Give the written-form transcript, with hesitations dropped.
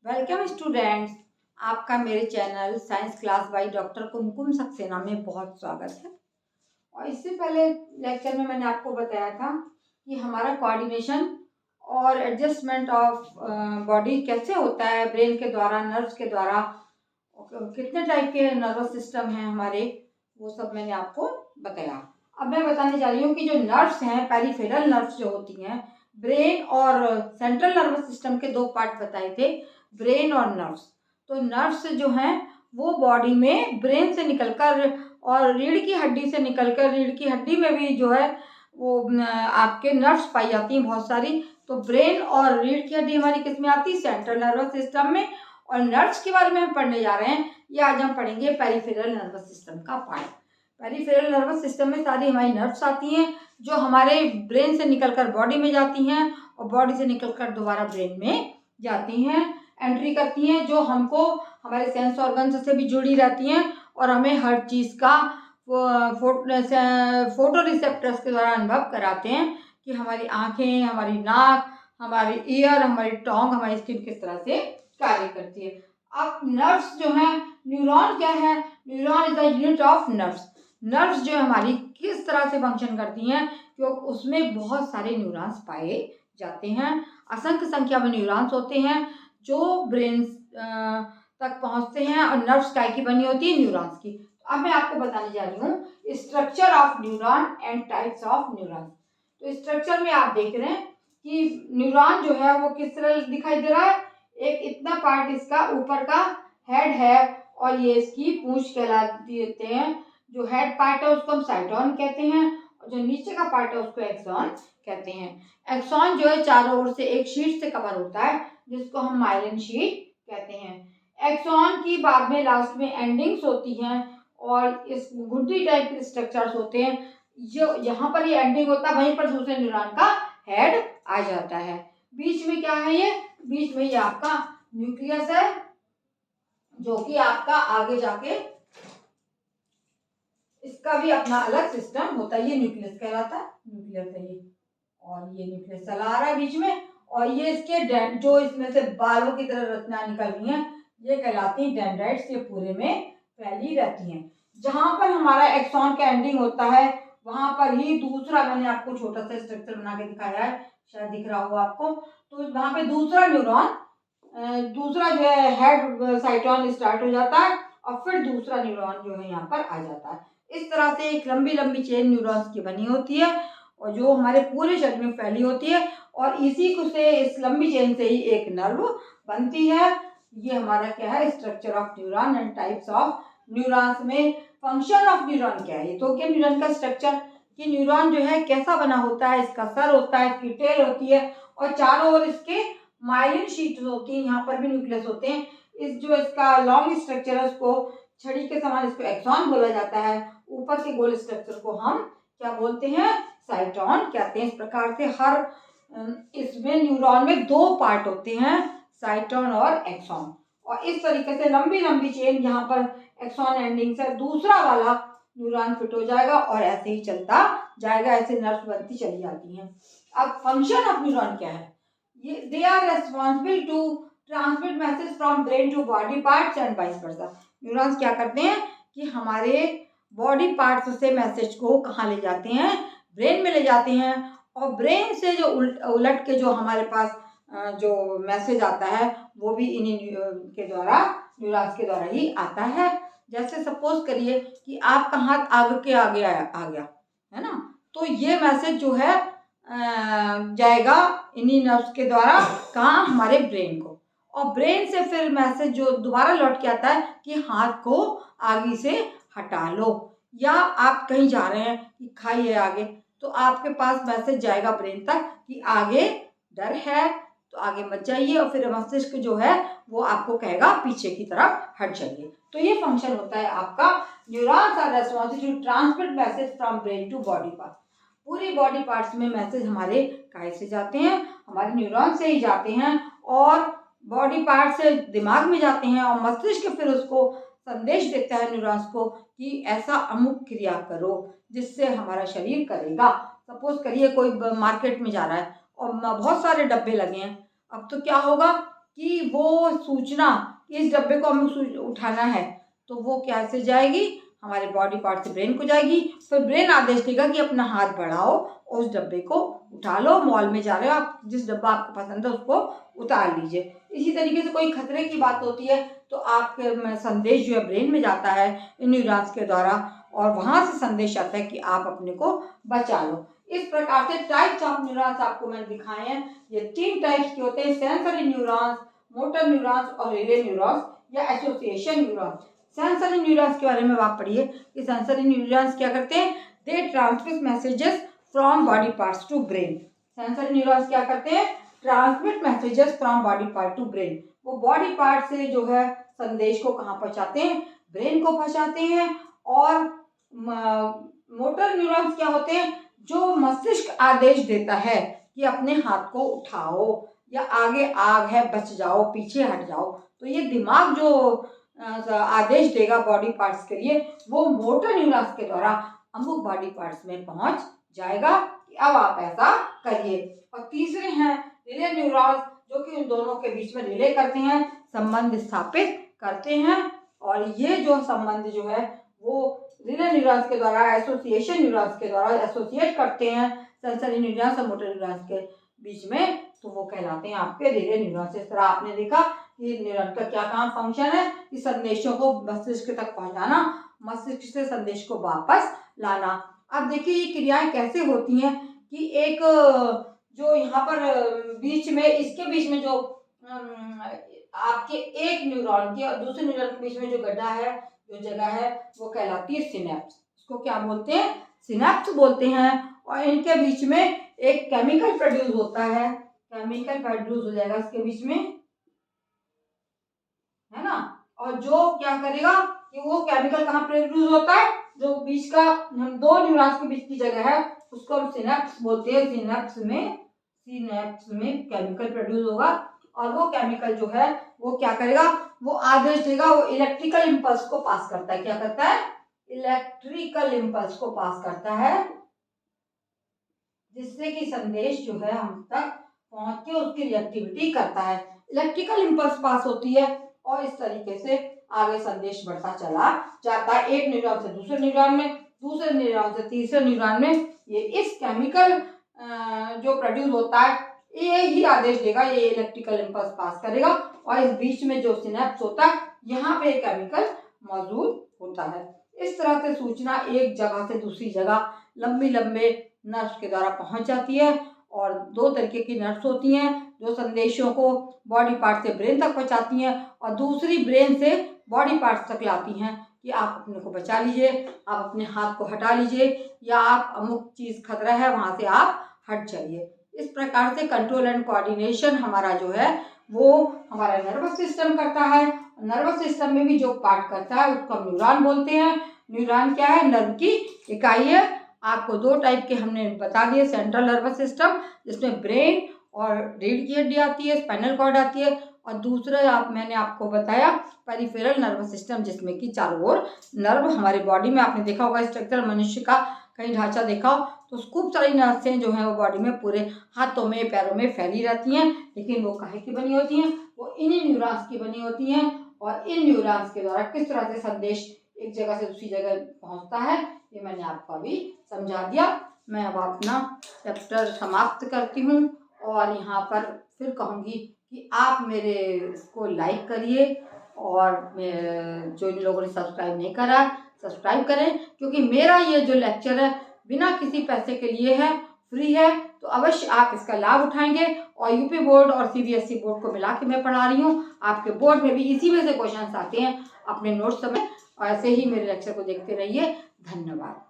Welcome students. आपका मेरे channel science class by doctor Kumkum Saxena में बहुत स्वागत है। और इससे पहले लेक्चर में मैंने आपको बताया था कि हमारा कोऑर्डिनेशन और एडजस्टमेंट ऑफ बॉडी कैसे होता है, ब्रेन के द्वारा, नर्व्स के द्वारा। कितने टाइप के नर्वस सिस्टम हैं हमारे, वो सब मैंने आपको बताया। अब मैं बताने जा रही हूँ कि जो नर्व्स हैं, पेरिफेरल नर्व्स जो होती हैं, ब्रेन और सेंट्रल नर्वस सिस्टम के दो पार्ट बताए थे, ब्रेन और नर्व्स। तो नर्व्स जो हैं वो बॉडी में ब्रेन से निकलकर और रीढ़ की हड्डी से निकलकर, रीढ़ की हड्डी में भी जो है वो आपके नर्व्स पाई जाती हैं बहुत सारी। तो ब्रेन और रीढ़ की हड्डी हमारी किस में आती है? सेंट्रल नर्वस सिस्टम में। और नर्व्स के बारे में हम पढ़ने जा रहे हैं, ये आज हम पढ़ेंगे पेरिफेरल नर्वस सिस्टम का पार्ट। पेरिफेरल नर्वस सिस्टम में सारी हमारी नर्व्स आती हैं जो हमारे ब्रेन से निकलकर बॉडी में जाती हैं और बॉडी से निकलकर दोबारा ब्रेन में जाती हैं, एंट्री करती हैं, जो हमको हमारे सेंस ऑर्गन्स से भी जुड़ी रहती हैं और हमें हर चीज़ का फोटो रिसेप्टर्स के द्वारा अनुभव कराते हैं कि हमारी आँखें, हमारी नाक, हमारी ईयर, हमारी टोंग, हमारी स्किन किस तरह से कार्य करती है। अब नर्व्स जो हैं, न्यूरॉन क्या है? Neuron is the unit of nerves. Nerves जो हमारी किस तरह से फंक्शन करती हैं, क्योंकि उसमें बहुत सारे न्यूरॉन्स पाए जाते हैं। असंख्य संख्या में न्यूरॉन्स होते हैं जो ब्रेन तक पहुंचते हैं और नर्व्स काय की बनी होती है? न्यूरॉन्स की। अब मैं आपको बताने जा रही हूँ structure of neuron and types of neuron. तो स्ट्रक्चर में आप देख रहे हैं कि न्यूरॉन जो है वो किस तरह दिखाई दे रहा है। एक इतना पार्ट इसका ऊपर का हेड है और ये इसकी पूंछ कहलाते हैं। जो हेड पार्ट है उसको हम साइटोन कहते हैं और जो नीचे का पार्ट है उसको एक्सॉन कहते हैं। एक्सॉन जो है चारों ओर से एक शीट से कवर होता है जिसको हम माइलिन शीट कहते हैं। एक्सॉन की बाद में लास्ट में एंडिंग्स होती हैं और इस घुंडी टाइप के स्ट्रक्चर्स होते हैं। जो यहाँ पर ये एंडिंग होता है वहीं पर दूसरे न्यूरॉन का हेड आ जाता है। बीच में क्या है? ये बीच में ये आपका न्यूक्लियस है जो कि आपका आगे जाके इसका भी अपना अलग सिस्टम होता है। ये न्यूक्लियस कहलाता है, न्यूक्लियस है ये। और ये न्यूक्लियस चला आ रहा है बीच में और ये इसके जो इसमें से बालों की तरह रचना निकल रही हैं ये कहलाती हैं डेंड्राइट्स। ये पूरे में फैली रहती हैं। जहां पर हमारा एक्सॉन का एंडिंग होता है वहां पर ही दूसरा, मैंने आपको छोटा सा स्ट्रक्चर बना के दिखाया है, शायद दिख रहा होगा आपको। तो वहां पे दूसरा न्यूरॉन, दूसरा जो है हेड साइटोन स्टार्ट हो जाता है और फिर दूसरा न्यूरॉन जो है यहाँ पर आ जाता है। इस तरह से एक लंबी लंबी चेन न्यूरॉन्स की बनी होती है और जो हमारे पूरे शरीर में फैली होती है और इसी को से, इस लंबी चेन से ही एक नर्व बनती है। ये हमारा क्या है? Structure of neuron and types of neurons में फंक्शन ऑफ न्यूरॉन क्या है? तो क्या न्यूरॉन का स्ट्रक्चर कि न्यूरॉन जो है कैसा बना होता है, इसका सर होता है, इसकी टेल होती है और चारों ओर इसके माइलिन शीट्स होती हैं। यहाँ पर भी न्यूक्लियस होते हैं। इस जो इसका लॉन्ग स्ट्रक्चर है उसको छड़ी के समान, इसको एक्सॉन बोला जाता है। ऊपर के गोल स्ट्रक्चर को हम क्या बोलते हैं? साइटोन कहते हैं। इस प्रकार से हर इसमें न्यूरॉन में दो पार्ट होते हैं, साइटोन और एक्सॉन। और इस तरीके से लंबी लंबी चेन, यहाँ पर एक्सॉन एंडिंग से दूसरा वाला न्यूरॉन फिट हो जाएगा और ऐसे ही चलता जाएगा, ऐसे नर्व्स बनती चली जाती हैं। अब फंक्शन ऑफ न्यूरॉन क्या है? ये they are responsible to transmit message from brain to body parts and vice versa. Neurons क्या करते हैं कि हमारे बॉडी पार्ट्स से मैसेज को कहाँ ले जाते हैं? ब्रेन में ले जाते हैं और ब्रेन से जो उलट के जो हमारे पास जो मैसेज आता है वो भी इन्हीं के द्वारा, न्यूरॉन्स के द्वारा ही आता है। जैसे सपोज करिए कि आपका हाथ आगे के आगे आ गया है ना, तो ये मैसेज जो है जाएगा इन्हीं नर्व्स के द्वारा कहाँ? हमारे ब्रेन को। और ब्रेन से फिर मैसेज जो दोबारा लौट के आता है कि हाथ को आगे से हटा लो, या आप कहीं जा रहे हैं कि खाइए आगे, तो आपके पास मैसेज जाएगा ब्रेन तक कि आगे डर है तो आगे मत जाइए, और फिर मस्तिष्क जो है वो आपको कहेगा पीछे की तरफ हट जाइए। तो ये फंक्शन होता है आपका। Neurons are responsible to transmit message from brain to body part. पूरी बॉडी पार्ट्स में मैसेज हमारे काय से जाते हैं? हमारे न्यूरॉन से ही जाते हैं और बॉडी पार्ट से दिमाग में जाते हैं और मस्तिष्क फिर उसको संदेश देता है न्यूरॉन्स को कि ऐसा अमुक क्रिया करो जिससे हमारा शरीर करेगा। सपोज करिए कोई मार्केट में जा रहा है और बहुत सारे डब्बे लगे हैं। अब तो क्या होगा कि वो सूचना इस डब्बे को हमें उठाना है, तो वो कैसे जाएगी, हमारे बॉडी पार्ट से ब्रेन को जाएगी। फिर ब्रेन आदेश देगा कि अपना हाथ बढ़ाओ और उस डब्बे को उठा लो। मॉल में जा रहे हो आप, जिस डब्बा आपको पसंद है उसको उतार लीजिए। इसी तरीके से कोई खतरे की बात होती है तो आपके संदेश जो है ब्रेन में जाता है इन न्यूरॉन्स के द्वारा, और वहां से संदेश आता है कि आप अपने को बचा लो। इस प्रकार से टाइप्स ऑफ न्यूरॉन्स आपको मैंने दिखाए हैं। ये 3 टाइप्स के होते हैं, सेंसरी न्यूरॉन्स, मोटर न्यूरॉन्स और रिले न्यूरॉन्स या एसोसिएशन न्यूरॉन्स। सेंसरी न्यूरॉन्स के बारे में आप पढ़िए कि सेंसरी न्यूरॉन्स क्या करते हैं, they transmit messages from body parts to brain. Sensory neurons क्या करते हैं, transmit messages from body part to brain. वो बॉडी पार्ट से जो है संदेश को कहाँ पहुंचाते हैं, ब्रेन को पहुंचाते हैं। और मोटर न्यूरॉन्स क्या होते हैं, जो मस्तिष्क आदेश देता है कि अपने हाथ को उठाओ या आगे आग है बच जाओ, पीछे हट जाओ। तो ये दिमाग जो आदेश देगा बॉडी पार्ट्स के लिए, वो मोटर न्यूरॉन्स के द्वारा अमुक बॉडी पार्ट्स में पहुंच जाएगा कि अब आप ऐसा करिए। और तीसरे हैं रिले न्यूरॉन्स, जो कि उन दोनों के बीच में रिले करते हैं, संबंध स्थापित करते हैं। और ये जो संबंध जो है वो रिले न्यूरॉन्स के द्वारा, एसोसिएशन न्यूरॉन्स के द्वारा एसोसिएट करते हैं सेंसरी न्यूरॉन्स और मोटर न्यूरॉन्स के बीच में, तो वो कहलाते हैं आपके रिले न्यूरॉन्स। इस तरह आपने देखा कि न्यूरॉन का क्या काम फंक्शन है, कि संदेशों को मस्तिष्क तक पहुंचाना, मस्तिष्क से संदेश को वापस लाना। अब देखिए ये क्रियाएं कैसे होती हैं कि एक जो यहाँ पर बीच में, इसके बीच में जो आपके एक न्यूरॉन के और दूसरे न्यूरॉन के बीच में जो गड्ढा है, जो जगह है, वो कहलाती है सिनेप्स। इसको क्या बोलते हैं, सिनेप्स बोलते हैं। और इनके बीच में एक केमिकल प्रोड्यूस होता है, केमिकल प्रोड्यूस हो जाएगा इसके बीच में, है ना। और जो क्या करेगा कि वो केमिकल कहाँ प्रोड्यूस होता है, जो बीच का 2 न्यूरॉन्स के बीच की जगह है उसको हम सिनेप्स बोलते हैं। सिनेप्स में केमिकल प्रोड्यूस होगा और वो केमिकल जो है वो क्या करेगा, वो आदेश देगा, वो इलेक्ट्रिकल इंपल्स को पास करता है। क्या करता है, इलेक्ट्रिकल इंपल्स को पास करता है, जिससे कि संदेश जो है हम तक पहुंच के उसकी रिएक्टिविटी करता है। इलेक्ट्रिकल इंपल्स पास होती है और इस तरीके से आगे संदेश बढ़ता चला जाता है, एक न्यूरॉन से दूसरे न्यूरॉन में, दूसरे न्यूरॉन से तीसरे न्यूरॉन में। ये इस केमिकल जो प्रोड्यूस होता है ये ही आदेश देगा, ये इलेक्ट्रिकल इंपल्स पास करेगा और इस बीच में जो सिनेप्स होता है यहाँ पे केमिकल मौजूद होता है। इस तरह से सूचना एक जगह से दूसरी जगह लंबे लंबे नर्व्स के द्वारा पहुंच जाती है। और 2 तरीके की नर्व्स होती हैं जो संदेशों को बॉडी पार्ट से ब्रेन तक पहुंचाती हैं और दूसरी ब्रेन से बॉडी पार्ट्स तक लाती हैं कि आप अपने को बचा लीजिए, आप अपने हाथ को हटा लीजिए, या आप अमुक चीज़ खतरा है वहाँ से आप हट जाइए। इस प्रकार से कंट्रोल एंड कोऑर्डिनेशन हमारा जो है वो हमारा नर्वस सिस्टम करता है। नर्वस सिस्टम में भी जो पार्ट करता है उसको हम न्यूरॉन बोलते हैं। न्यूरॉन क्या है, नर्व की इकाई है। आपको 2 टाइप के हमने बता दिए, सेंट्रल नर्वस सिस्टम जिसमें ब्रेन और रीढ़ की हड्डी आती है, स्पाइनल कॉर्ड आती है, और दूसरा मैंने आपको बताया पेरिफेरल नर्वस सिस्टम जिसमें कि चारों ओर नर्व हमारे बॉडी में, आपने देखा होगा स्ट्रक्चर मनुष्य का कहीं ढांचा देखा हो तो खूब सारी नर्सें जो हैं वो बॉडी में पूरे हाथों में पैरों में फैली रहती हैं, लेकिन वो काहे की बनी होती हैं, वो इन्हीं न्यूरॉन्स की बनी होती हैं। और इन न्यूरॉन्स के द्वारा किस तरह से संदेश एक जगह से दूसरी जगह पहुंचता है ये मैंने आपको अभी समझा दिया। मैं अब अपना चैप्टर समाप्त करती हूँ और यहाँ पर फिर कहूँगी कि आप मेरे इसको लाइक करिए और जो इन लोगों ने सब्सक्राइब नहीं करा सब्सक्राइब करें, क्योंकि मेरा ये जो लेक्चर है बिना किसी पैसे के लिए है, फ्री है, तो अवश्य आप इसका लाभ उठाएंगे। और यूपी बोर्ड और सीबीएसई बोर्ड को मिला के मैं पढ़ा रही हूँ, आपके बोर्ड में भी इसी में से क्वेश्चन आते हैं, अपने नोट्स में। और ऐसे ही मेरे लेक्चर को देखते रहिए। धन्यवाद।